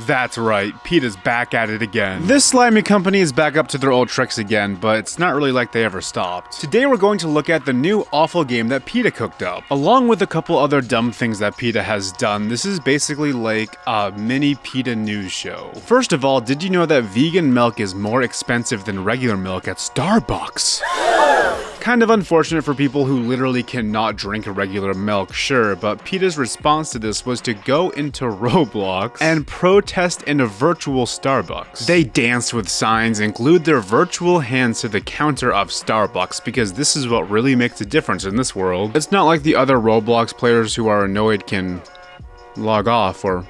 That's right, PETA's back at it again. This slimy company is back up to their old tricks again, but it's not really like they ever stopped. Today we're going to look at the new awful game that PETA cooked up. Along with a couple other dumb things that PETA has done, this is basically like a mini PETA news show. First of all, did you know that vegan milk is more expensive than regular milk at Starbucks? Kind of unfortunate for people who literally cannot drink regular milk, sure, but PETA's response to this was to go into Roblox and protest in a virtual Starbucks. They danced with signs and glued their virtual hands to the counter of Starbucks because this is what really makes a difference in this world. It's not like the other Roblox players who are annoyed can log off or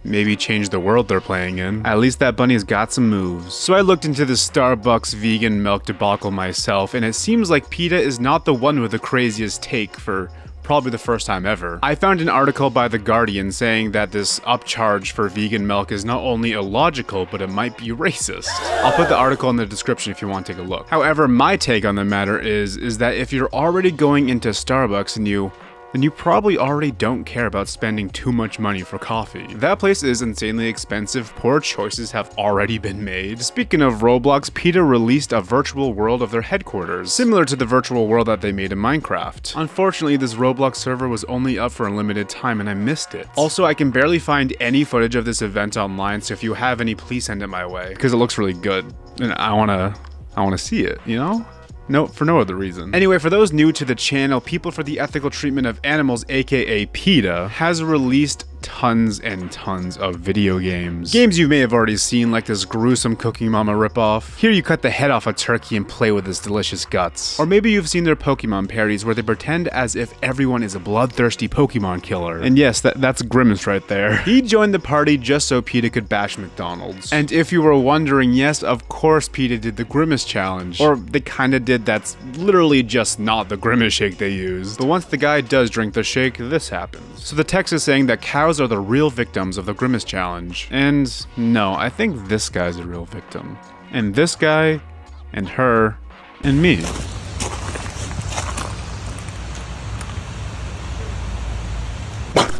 maybe change the world they're playing in. At least that bunny's got some moves. So I looked into the Starbucks vegan milk debacle myself, and it seems like PETA is not the one with the craziest take for probably the first time ever. I found an article by The Guardian saying that this upcharge for vegan milk is not only illogical, but it might be racist. I'll put the article in the description if you want to take a look. However, my take on the matter is that if you're already going into Starbucks then you probably already don't care about spending too much money for coffee. That place is insanely expensive, poor choices have already been made. Speaking of Roblox, PETA released a virtual world of their headquarters, similar to the virtual world that they made in Minecraft. Unfortunately, this Roblox server was only up for a limited time and I missed it. Also, I can barely find any footage of this event online, so if you have any, please send it my way, because it looks really good, and I wanna see it, you know? No, for no other reason. Anyway, for those new to the channel, People for the Ethical Treatment of Animals, aka PETA, has released tons and tons of video games. Games you may have already seen, like this gruesome Cooking Mama ripoff. Here you cut the head off a turkey and play with its delicious guts. Or maybe you've seen their Pokemon parodies where they pretend as if everyone is a bloodthirsty Pokemon killer. And yes, that's Grimace right there. He joined the party just so PETA could bash McDonald's. And if you were wondering, yes, of course PETA did the Grimace challenge. Or they kinda did, that's literally just not the Grimace shake they used. But once the guy does drink the shake, this happens. So the text is saying that cows are the real victims of the Grimace challenge. And no, I think this guy's a real victim. And this guy, and her, and me.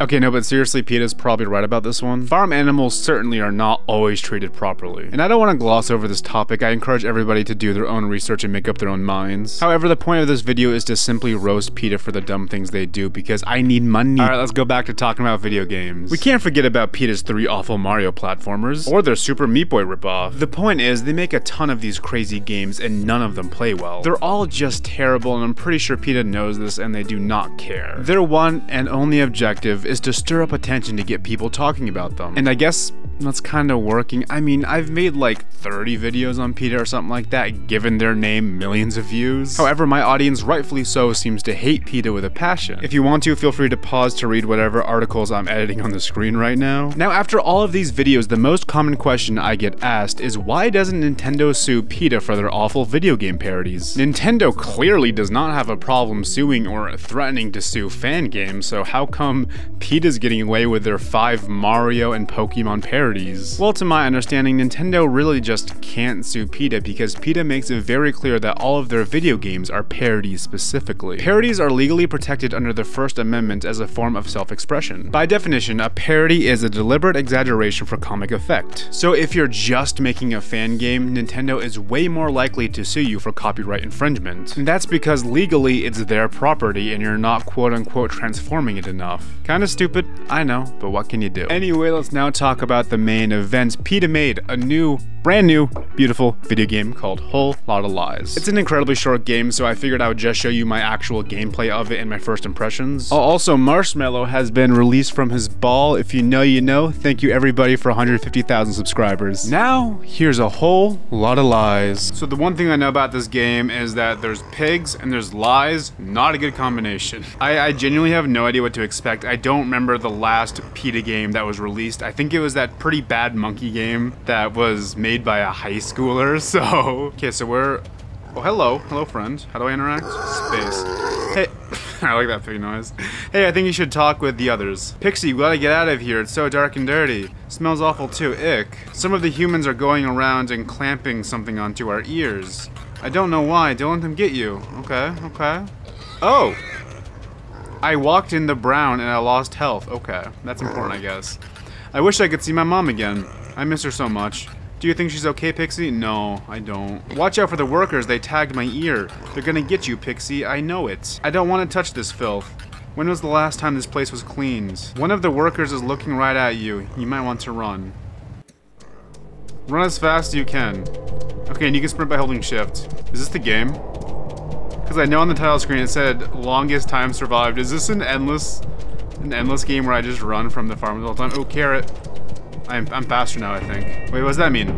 Okay, no, but seriously, PETA's probably right about this one. Farm animals certainly are not always treated properly. And I don't want to gloss over this topic. I encourage everybody to do their own research and make up their own minds. However, the point of this video is to simply roast PETA for the dumb things they do because I need money. Alright, let's go back to talking about video games. We can't forget about PETA's 3 awful Mario platformers, or their Super Meat Boy ripoff. The point is, they make a ton of these crazy games and none of them play well. They're all just terrible, and I'm pretty sure PETA knows this and they do not care. Their one and only objective is to stir up attention to get people talking about them. And I guess that's kind of working. I mean, I've made like 30 videos on PETA or something like that, given their name millions of views. However, my audience, rightfully so, seems to hate PETA with a passion. If you want to, feel free to pause to read whatever articles I'm editing on the screen right now. Now, after all of these videos, the most common question I get asked is why doesn't Nintendo sue PETA for their awful video game parodies? Nintendo clearly does not have a problem suing or threatening to sue fan games, so how come PETA's getting away with their 5 Mario and Pokemon parodies? Well, to my understanding, Nintendo really just can't sue PETA because PETA makes it very clear that all of their video games are parodies specifically. Parodies are legally protected under the First Amendment as a form of self-expression. By definition, a parody is a deliberate exaggeration for comic effect. So if you're just making a fan game, Nintendo is way more likely to sue you for copyright infringement. And that's because legally it's their property and you're not quote-unquote transforming it enough. Kinda stupid, I know, but what can you do? Anyway, let's now talk about the main event. PETA made a brand new, beautiful video game called Whole Lotta Lies. It's an incredibly short game, so I figured I would just show you my actual gameplay of it and my first impressions. Also, Marshmallow has been released from his ball. If you know, you know. Thank you everybody for 150,000 subscribers. Now, here's a whole lot of lies. So the one thing I know about this game is that there's pigs and there's lies. Not a good combination. I genuinely have no idea what to expect. I don't remember the last PETA game that was released. I think it was that pretty bad monkey game that was made by a high schooler, so... Okay, so we're... Oh, hello friend. How do I interact? Space. Hey, I like that pig noise. Hey, I think you should talk with the others. Pixie, we gotta get out of here. It's so dark and dirty. Smells awful too, ick. Some of the humans are going around and clamping something onto our ears. I don't know why, don't let them get you. Okay. Oh! I walked in the brown and I lost health. Okay, that's important, I guess. I wish I could see my mom again. I miss her so much. Do you think she's okay, Pixie? No, I don't. Watch out for the workers, they tagged my ear. They're gonna get you, Pixie, I know it. I don't want to touch this filth. When was the last time this place was cleaned? One of the workers is looking right at you. You might want to run. Run as fast as you can. Okay, and you can sprint by holding shift. Is this the game? Because I know on the title screen it said longest time survived. Is this an endless game where I just run from the farm the whole time? Oh, carrot. I'm faster now, I think. Wait, what does that mean?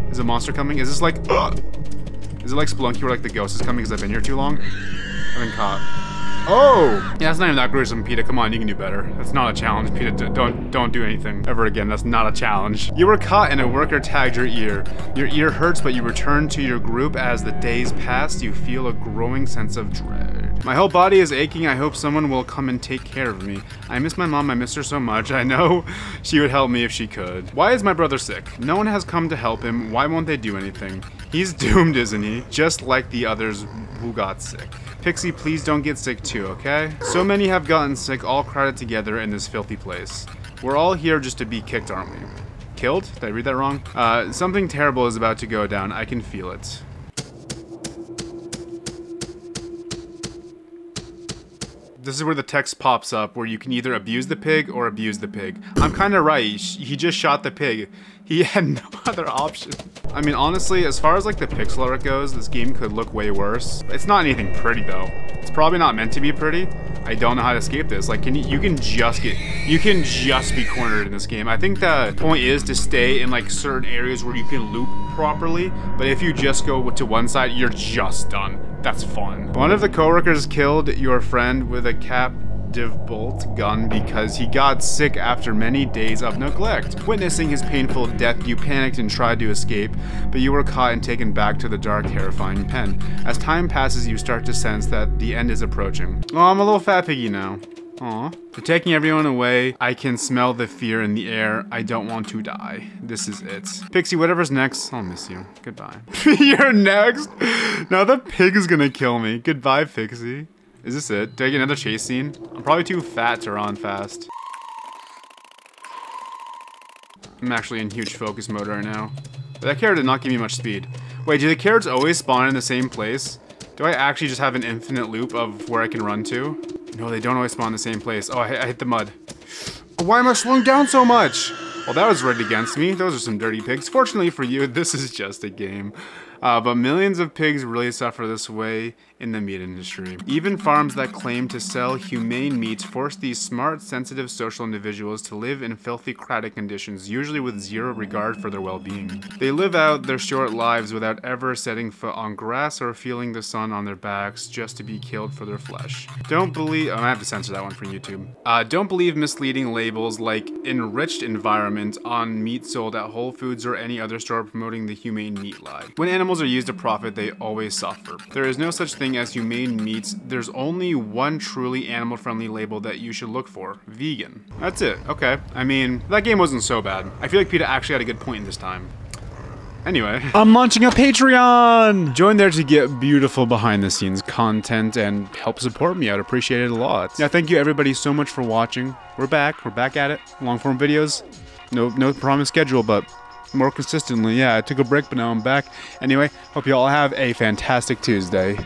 Is a monster coming? Is this like... Is it like Spelunky where like the ghost is coming because I've been here too long? I've been caught. Oh! Yeah, that's not even that gruesome, PETA. Come on, you can do better. That's not a challenge, PETA. Don't do anything ever again. That's not a challenge. You were caught and a worker tagged your ear. Your ear hurts, but you return to your group. As the days pass, you feel a growing sense of dread. My whole body is aching. I hope someone will come and take care of me. I miss my mom. I miss her so much. I know she would help me if she could. Why is my brother sick? No one has come to help him. Why won't they do anything? He's doomed, isn't he? Just like the others who got sick. Pixie, please don't get sick too, okay? So many have gotten sick, all crowded together in this filthy place. We're all here just to be kicked, aren't we? Killed? Did I read that wrong? Something terrible is about to go down. I can feel it. This is where the text pops up, where you can either abuse the pig or abuse the pig. I'm kinda right, he just shot the pig. He had no other option. I mean, honestly, as far as like the pixel art goes, this game could look way worse. It's not anything pretty though. It's probably not meant to be pretty. I don't know how to escape this. Like, you can just be cornered in this game. I think the point is to stay in like certain areas where you can loop properly, but if you just go to one side, you're just done. That's fun. One of the coworkers killed your friend with a captive bolt gun because he got sick after many days of neglect. Witnessing his painful death, you panicked and tried to escape, but you were caught and taken back to the dark, terrifying pen. As time passes, you start to sense that the end is approaching. Oh, I'm a little fat piggy now. Aw. They're taking everyone away. I can smell the fear in the air. I don't want to die. This is it. Pixie, whatever's next, I'll miss you. Goodbye. You're next? Now the pig is gonna kill me. Goodbye, Pixie. Is this it? Do I get another chase scene? I'm probably too fat to run fast. I'm actually in huge focus mode right now. But that carrot did not give me much speed. Wait, do the carrots always spawn in the same place? Do I actually just have an infinite loop of where I can run to? No, they don't always spawn in the same place. Oh, I hit the mud. Why am I slowing down so much? Well, that was rigged against me. Those are some dirty pigs. Fortunately for you, this is just a game. But millions of pigs really suffer this way in the meat industry. Even farms that claim to sell humane meat force these smart, sensitive social individuals to live in filthy, crowded conditions, usually with zero regard for their well-being. They live out their short lives without ever setting foot on grass or feeling the sun on their backs just to be killed for their flesh. Don't believe... Oh, I have to censor that one for YouTube. Don't believe misleading labels like enriched environment on meat sold at Whole Foods or any other store promoting the humane meat lie. When animals are used to profit, they always suffer. There is no such thing as humane meats. There's only one truly animal-friendly label that you should look for: vegan. That's it. Okay. I mean, that game wasn't so bad. I feel like PETA actually had a good point this time. Anyway, I'm launching a Patreon! Join there to get beautiful behind-the-scenes content and help support me. I'd appreciate it a lot. Yeah, thank you everybody so much for watching. We're back at it. Long-form videos. No promised schedule, but more consistently. Yeah, I took a break, but now I'm back. Anyway, hope you all have a fantastic Tuesday.